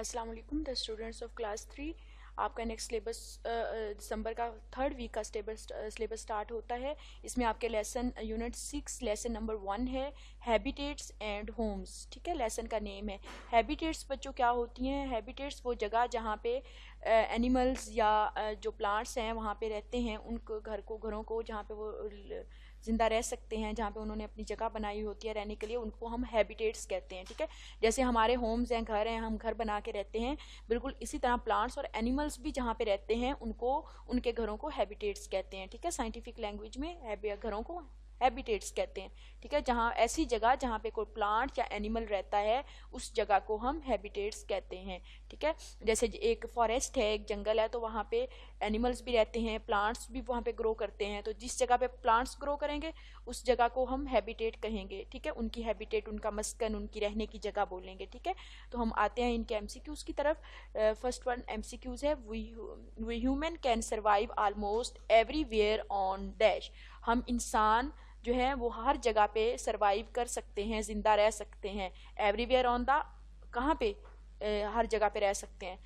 अस्सलाम वालेकुम the students of class 3। आपका नेक्स्ट सिलेबस दिसंबर का थर्ड वीक का सिलेबस स्टार्ट होता है। इसमें आपके लेसन यूनिट 6 लेसन नंबर 1 है हैबिटेट्स एंड होम्स। ठीक है, लेसन का नेम है हैबिटेट्स। बच्चों क्या होती हैं हैबिटेट्स? वो जगह जहाँ पे एनिमल्स या जो प्लांट्स हैं वहाँ पे रहते हैं, उनको घरों को जहाँ पे वो ज़िंदा रह सकते हैं, जहाँ पे उन्होंने अपनी जगह बनाई होती है रहने के लिए, उनको हम हैबिटेट्स कहते हैं। ठीक है, जैसे हमारे होम्स हैं, घर हैं, हम घर बना के रहते हैं, बिल्कुल इसी तरह प्लांट्स और एनिमल्स भी जहाँ पे रहते हैं उनको उनके घरों को हैबिटेट्स कहते हैं। ठीक है, साइंटिफिक लैंग्वेज में घरों को हैबिटेट्स कहते हैं। ठीक है, जहाँ ऐसी जगह जहाँ पे कोई प्लांट या एनिमल रहता है उस जगह को हम हैबिटेट्स कहते हैं। ठीक है, जैसे एक फॉरेस्ट है, एक जंगल है, तो वहाँ पे एनिमल्स भी रहते हैं, प्लांट्स भी वहाँ पे ग्रो करते हैं, तो जिस जगह पे प्लांट्स ग्रो करेंगे उस जगह को हम हैबिटेट कहेंगे। ठीक है, उनकी हैबिटेट, उनका मस्कन, उनकी रहने की जगह बोलेंगे। ठीक है, तो हम आते हैं इनके एमसीक्यूज की तरफ। फर्स्ट वन एमसीक्यूज है, we human can survive almost everywhere on dash. हम इंसान जो है वो हर जगह पे सरवाइव कर सकते हैं, जिंदा रह सकते हैं। एवरीवेयर ऑन द, कहाँ पे? हर जगह पे रह सकते हैं।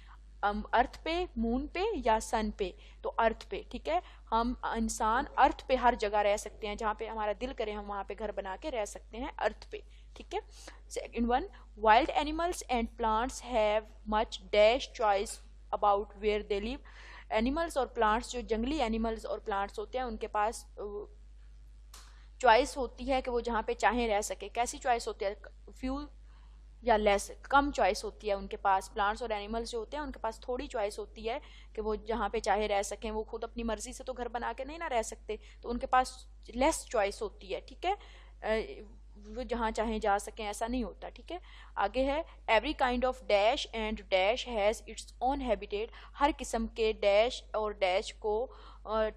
अर्थ पे, मून पे या सन पे? तो अर्थ पे। ठीक है, हम इंसान अर्थ पे हर जगह रह सकते हैं, जहाँ पे हमारा दिल करे हम वहाँ पे घर बना के रह सकते हैं, अर्थ पे। ठीक है, second one, wild animals and plants have much dash choice about where they live. Animals और प्लांट्स, जो जंगली एनिमल्स और प्लांट्स होते हैं, उनके पास चॉइस होती है कि वो जहाँ पे चाहें रह सके। कैसी चॉइस होती है? फ्यू या लेस, कम चॉइस होती है उनके पास। प्लांट्स और एनिमल्स जो होते हैं उनके पास थोड़ी चॉइस होती है कि वो जहाँ पे चाहे रह सकें। वो खुद अपनी मर्जी से तो घर बना के नहीं ना रह सकते, तो उनके पास लेस चॉइस होती है। ठीक है, वो जहाँ चाहें जा सकें, ऐसा नहीं होता। ठीक है, आगे है, every kind of dash and dash has its own habitat. हर किस्म के डैश और डैश को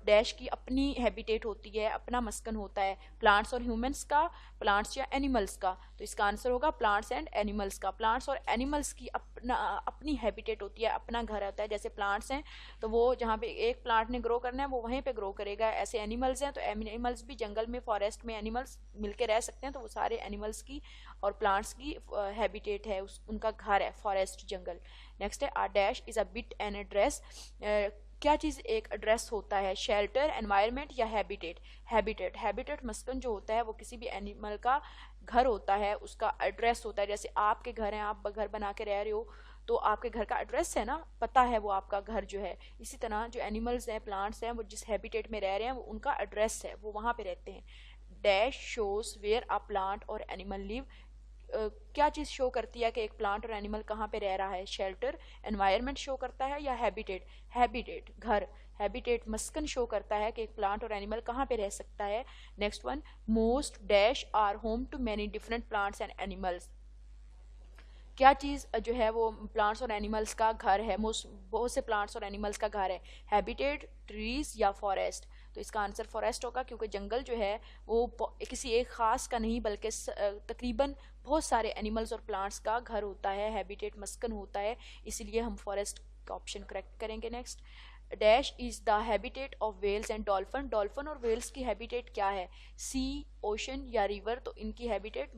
डैश की अपनी हैबिटेट होती है, अपना मस्कन होता है। प्लांट्स और ह्यूमंस का, प्लांट्स या एनिमल्स का? तो इसका आंसर होगा प्लांट्स एंड एनिमल्स का। प्लांट्स और एनिमल्स की अपनी हैबिटेट होती है, अपना घर होता है। जैसे प्लांट्स हैं तो वो जहाँ पे एक प्लांट ने ग्रो करना है वो वहीं पे ग्रो करेगा। ऐसे एनिमल्स हैं तो एनिमल्स भी जंगल में, फॉरेस्ट में एनिमल्स मिलके रह सकते हैं, तो वो सारे एनिमल्स की और प्लांट्स की हैबिटेट है, उनका घर है फॉरेस्ट, जंगल। नेक्स्ट है, आ dash is a bit an address. क्या चीज़ एक एड्रेस होता है? शेल्टर, एनवायरनमेंट या हैबिटेट? हैबिटेट। हैबिटेट मस्कन जो होता है वो किसी भी एनिमल का घर होता है, उसका एड्रेस होता है। जैसे आपके घर हैं, आप घर बना के रह रहे हो, तो आपके घर का एड्रेस है ना, पता है वो आपका घर जो है। इसी तरह जो एनिमल्स हैं, प्लांट्स हैं, वो जिस हैबिटेट में रह रहे हैं वो उनका एड्रेस है, वो वहाँ पे रहते हैं। Dash shows where a plant और एनिमल लिव। क्या चीज़ शो करती है कि एक प्लांट और एनिमल कहाँ पे रह रहा है? शेल्टर, एनवायरनमेंट शो करता है या हैबिटेट? हैबिटेट, घर। हैबिटेट मस्कन शो करता है कि एक प्लांट और एनिमल कहाँ पे रह सकता है। Next one, most dash are home to many different plants and animals. क्या चीज़ जो है वो प्लांट्स और एनिमल्स का घर है? मोस्ट, बहुत से प्लांट्स और एनिमल्स का घर है। हैबिटेट, ट्रीज या फॉरेस्ट? तो इसका आंसर फॉरेस्ट होगा, क्योंकि जंगल जो है वो किसी एक खास का नहीं बल्कि तकरीबन बहुत सारे एनिमल्स और प्लांट्स का घर होता है, हैबिटेट मस्कन होता है, इसलिए हम फॉरेस्ट का ऑप्शन करेक्ट करेंगे। Next, dash is the habitat of whales and dolphin. Dolphin और वेल्स की हैबिटेट क्या है? सी, ओशन या रिवर? तो इनकी हैबिटेट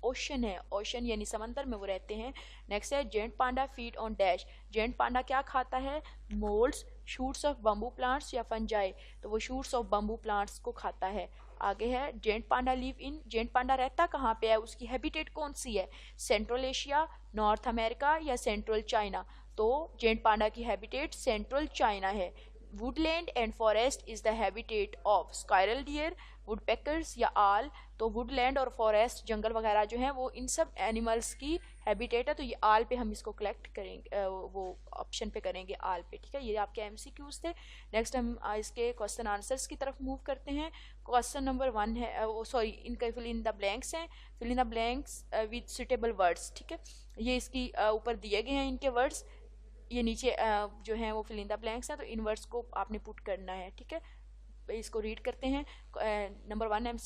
ओशन है, ओशन यानी समंदर में वो रहते हैं। नेक्स्ट है, giant panda feed on dash. Giant panda क्या खाता है? Moulds, shoots of bamboo plants या फंजाई? तो वो शूट्स ऑफ बम्बू प्लांट्स को खाता है। आगे है, giant panda live in. Giant panda रहता कहाँ पे है? उसकी हैबिटेट कौन सी है? सेंट्रल एशिया, नॉर्थ अमेरिका या सेंट्रल चाइना? तो जेंट पांडा की हैबिटेट सेंट्रल चाइना है। Woodland and forest is the habitat of squirrel deer, woodpeckers या आल? तो वुडलैंड और फॉरेस्ट, जंगल वगैरह जो हैं, वो इन सब एनिमल्स की हैबिटेट है, तो ये आल पे हम इसको कलेक्ट करेंगे, वो ऑप्शन पे करेंगे, आल पे। ठीक है, ये आपके एमसीक्यूज थे। नेक्स्ट हम इसके क्वेश्चन आंसर्स की तरफ मूव करते हैं। क्वेश्चन नंबर 1 है, सॉरी, इनका फिल इन द ब्लैंक्स हैं, fill in the blanks with suitable words. ठीक है, ये इसकी ऊपर दिए गए हैं इनके वर्ड्स, ये नीचे जो हैं वो फिल इन द ब्लैंक्स हैं, तो इन वर्ड्स को आपने पुट करना है। ठीक है, इसको रीड करते हैं। Number 1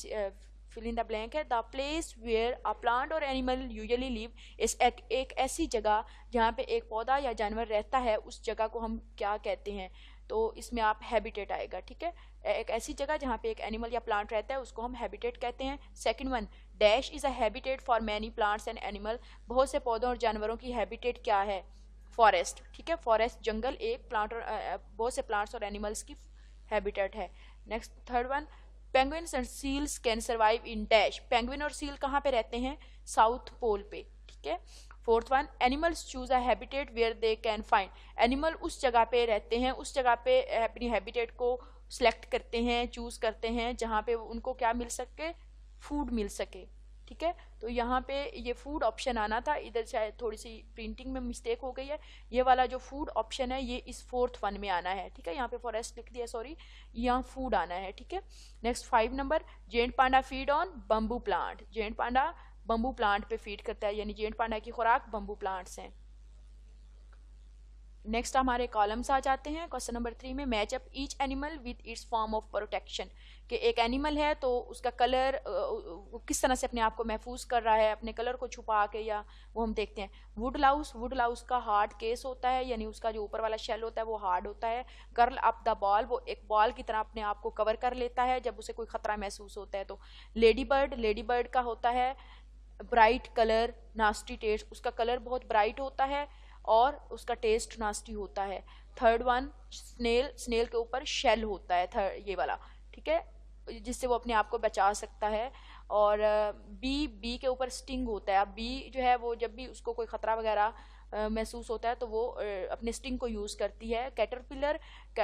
fill in the blank है, the place where a plant और एनिमल यूजुअली लिव इस एक ऐसी जगह जहाँ पे एक पौधा या जानवर रहता है, उस जगह को हम क्या कहते हैं? तो इसमें आप हैबिटेट आएगा। ठीक है, एक ऐसी जगह जहाँ पे एक एनिमल या प्लांट रहता है उसको हम हैबिटेट कहते हैं। Second one, dash is a habitat for many plants and animal. बहुत से पौधों और जानवरों की हैबिटेट क्या है? फॉरेस्ट, ठीक है। फॉरेस्ट जंगल एक प्लांट और बहुत से प्लांट्स और एनिमल्स की हैबिटेट है। Next third one, penguins and seals can survive in dash. Penguin और सील कहाँ पे रहते हैं? साउथ पोल पे, ठीक है। Fourth one, animals choose a habitat where they can find. Animal उस जगह पे रहते हैं, उस जगह पे अपनी हैबिटेट को सिलेक्ट करते हैं, चूज करते हैं जहाँ पे उनको क्या मिल सके? फूड मिल सके, ठीक है। तो यहाँ पे ये फूड ऑप्शन आना था, इधर शायद थोड़ी सी प्रिंटिंग में मिस्टेक हो गई है। ये वाला जो फूड ऑप्शन है ये इस फोर्थ वन में आना है, ठीक है। यहाँ पे फॉरेस्ट लिख दिया, सॉरी, यहाँ फूड आना है, ठीक है। Next 5 number, giant panda feed on bamboo plant. Giant panda bamboo plant पे फीड करता है, यानी जेंट पांडा की खुराक बम्बू प्लांट्स हैं। नेक्स्ट हमारे कॉलम्स आ जाते हैं। क्वेश्चन नंबर 3 में, match up each animal with its form of protection. कि एक एनिमल है तो उसका कलर किस तरह से अपने आप को महफूज कर रहा है, अपने कलर को छुपा के, या वो हम देखते हैं। वुड लाउस, वुड लाउस का हार्ड केस होता है, यानी उसका जो ऊपर वाला शेल होता है वो हार्ड होता है। कर्ल अप द बॉल, वो एक बॉल की तरह अपने आप को कवर कर लेता है जब उसे कोई खतरा महसूस होता है। तो लेडी बर्ड, लेडी बर्ड का होता है ब्राइट कलर, नास्टी टेस्ट, उसका कलर बहुत ब्राइट होता है और उसका टेस्ट नास्टी होता है। थर्ड वन, स्नेल, स्नेल के ऊपर शेल होता है, थर्ड ये वाला, ठीक है, जिससे वो अपने आप को बचा सकता है। और बी, बी के ऊपर स्टिंग होता है। अब बी जो है वो जब भी उसको कोई खतरा वगैरह महसूस होता है तो वो अपने स्टिंग को यूज़ करती है। Caterpillar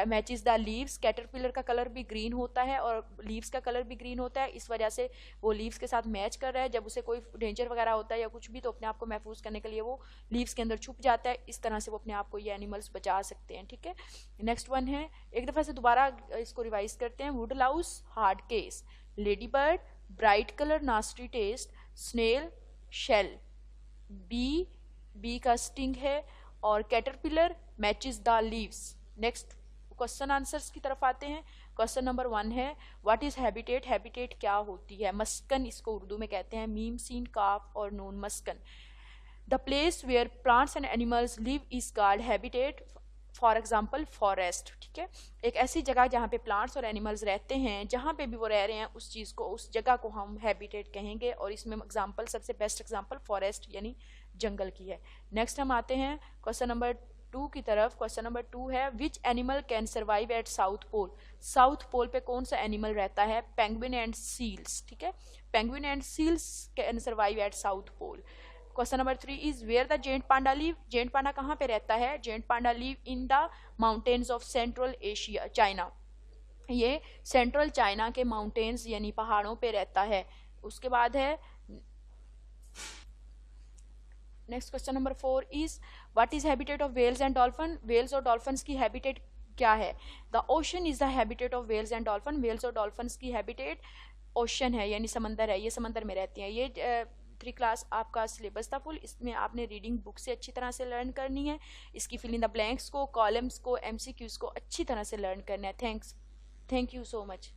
matches the leaves, caterpillar का कलर भी ग्रीन होता है और लीव्स का कलर भी ग्रीन होता है, इस वजह से वो लीव्स के साथ मैच कर रहा है। जब उसे कोई डेंजर वगैरह होता है या कुछ भी तो अपने आप को महफूज करने के लिए वो लीव्स के अंदर छुप जाता है। इस तरह से वो अपने आप को ये एनिमल्स बचा सकते हैं, ठीक है। नेक्स्ट वन है, एक दफ़ा से दोबारा इसको रिवाइज करते हैं। Woodlouse hard case, ladybird bright colour nasty taste, snail shell, bee का स्टिंग है, और caterpillar matches the leaves. Next question answers की तरफ आते हैं। क्वेश्चन नंबर 1 है, व्हाट इज हैबिटेट। हैबिटेट क्या होती है? मस्कन इसको उर्दू में कहते हैं, मीम सीन काफ और नून मस्कन। The place where plants and animals live is called habitat, for example forest, ठीक है। एक ऐसी जगह जहाँ पे प्लांट्स और एनिमल्स रहते हैं, जहाँ पे भी वो रह रहे हैं उस चीज़ को, उस जगह को हम हैबिटेट कहेंगे। और इसमें एग्जाम्पल, सबसे बेस्ट एग्जाम्पल फॉरेस्ट यानी जंगल की है। नेक्स्ट हम आते हैं क्वेश्चन नंबर 2 की तरफ। क्वेश्चन नंबर 2 है, which animal can survive at south pole. South pole पे कौन सा एनिमल रहता है? पेंगुइन एंड सील्स, ठीक है। Penguin and seals can survive at south pole. Question number 3 is, where the giant panda live. Giant panda कहाँ पे रहता है? Giant panda live in the mountains of central Asia, China. ये central China के mountains यानी पहाड़ों पे रहता है। उसके बाद है next question number 4 is, what is habitat of whales and dolphin. Whales और डॉल्फिन्स की हैबिटेट क्या है? The ocean is the habitat of whales and dolphin. Whales और डॉल्फिन्स की हैबिटेट ओशन है, यानी समंदर है, ये समंदर में रहती हैं। ये 3 क्लास आपका सिलेबस था फुल, इसमें आपने रीडिंग बुक से अच्छी तरह से लर्न करनी है। इसकी फिल इन द ब्लैंक्स को, कॉलम्स को, MCQs को अच्छी तरह से लर्न करना है। Thank you so much.